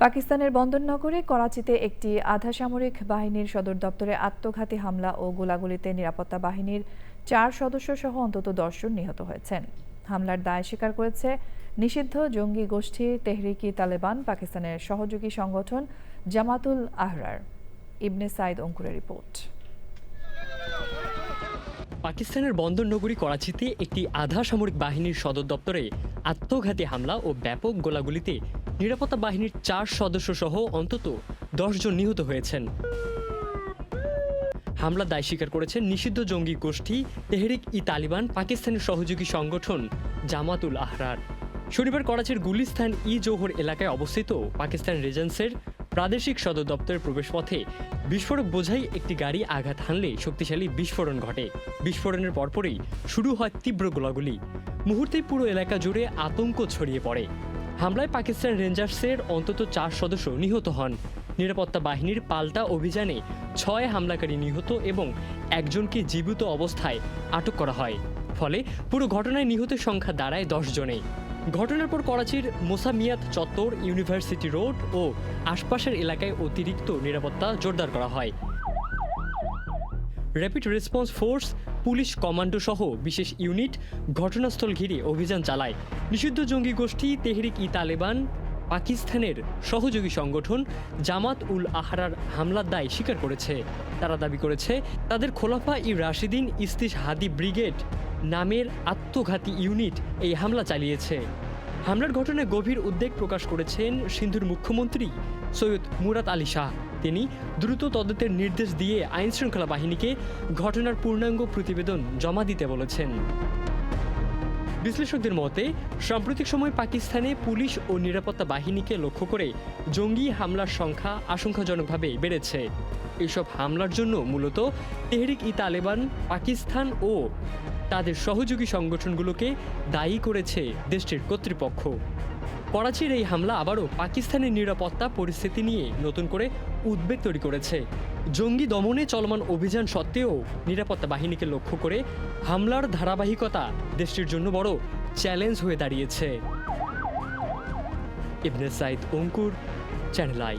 পাকিস্তানের বন্দরনগরী করাচিতে একটি আধা সামরিক বাহিনীর সদর দপ্তরে আত্মঘাতী হামলা ও গোলাগুলিতে নিরাপত্তা বাহিনীর 4 সদস্য সহ অন্তত 10 জন নিহত হয়েছেন। হামলার দায় স্বীকার করেছে নিষিদ্ধ জঙ্গি গোষ্ঠী তেহরিকি তালেবান পাকিস্তানের সহযোগী সংগঠন জামাতুল আহরার। ইবনে সাইদ অঙ্কুরের রিপোর্ট। পাকিস্তানের বন্দরনগরী করাচিতে একটি আধা সামরিক বাহিনীর সদর দপ্তরে আত্মঘাতী হামলা ও ব্যাপক গোলাগুলিতে নিরাপত্তা বাহিনীর 4 সদস্য সহ অন্তত 10 জন নিহত হয়েছেন। হামলার দায় স্বীকার করেছেন নিষিদ্ধ জঙ্গি গোষ্ঠী তেহরিক ই তালিবান পাকিস্তানের সহযোগী সংগঠন জামাতুল আহরার। শনিবার করাচির গুলিস্তান ই জৌহর এলাকায় অবস্থিত পাকিস্তান রেজেন্সের প্রাদেশিক সদর দপ্তরের প্রবেশপথে বিস্ফোরক বোঝাই একটি গাড়ি আঘাত হানলে শক্তিশালী বিস্ফোরণ ঘটে। বিস্ফোরণের পরপরই শুরু হয় তীব্র গোলাগুলি। মুহূর্তেই পুরো এলাকা জুড়ে আতঙ্ক ছড়িয়ে পড়ে। হামলায় পাকিস্তান রেঞ্জার্সের অন্তত 4 সদস্য নিহত হন। নিরাপত্তা বাহিনীর পাল্টা অভিযানে 6 হামলাকারী নিহত এবং একজনকে জীবিত অবস্থায় আটক করা হয়। ফলে পুরো ঘটনায় নিহতের সংখ্যা দাঁড়ায় 10 জনে। ঘটনার পর করাচির মোসামিয়াত চত্বর, ইউনিভার্সিটি রোড ও আশপাশের এলাকায় অতিরিক্ত নিরাপত্তা জোরদার করা হয়। Rapid response force, police commando সহ বিশেষ ইউনিট ঘটনাস্থল ঘিরে অভিযান চালায়। নিষিদ্ধ জঙ্গি গোষ্ঠী তেহরিক ই তালেবান পাকিস্তানের সহযোগী সংগঠন জামাত উল আহরার হামলার দায় স্বীকার করেছে। তারা দাবি করেছে তাদের খোলাফা ই রাশিদিন ইস্তিশ হাদি ব্রিগেড নামের আত্মঘাতী ইউনিট এই হামলা চালিয়েছে। হামলার ঘটনায় গভীর উদ্বেগ প্রকাশ করেছেন সিন্ধুর মুখ্যমন্ত্রী সৈয়দ মুরাদ আলী শাহ। তিনি দ্রুত তদন্তের নির্দেশ দিয়ে আইনশৃঙ্খলা বাহিনীকে ঘটনার পূর্ণাঙ্গ প্রতিবেদন জমা দিতে বলেছেন। বিশ্লেষকদের মতে সাম্প্রতিক সময় পাকিস্তানে পুলিশ ও নিরাপত্তা বাহিনীকে লক্ষ্য করে জঙ্গি হামলার সংখ্যা আশঙ্কাজনকভাবে বেড়েছে। এসব হামলার জন্য মূলত তেহরিক ই তালেবান পাকিস্তান ও তাদের সহযোগী সংগঠনগুলোকে দায়ী করেছে দেশটির কর্তৃপক্ষ। করাচির এই হামলা আবারও পাকিস্তানের নিরাপত্তা পরিস্থিতি নিয়ে নতুন করে উদ্বেগ তৈরি করেছে। জঙ্গি দমনে চলমান অভিযান সত্ত্বেও নিরাপত্তা বাহিনীকে লক্ষ্য করে হামলার ধারাবাহিকতা দেশটির জন্য বড় চ্যালেঞ্জ হয়ে দাঁড়িয়েছে। ইবনে সাইদ অঙ্কুর, চ্যানেল আই।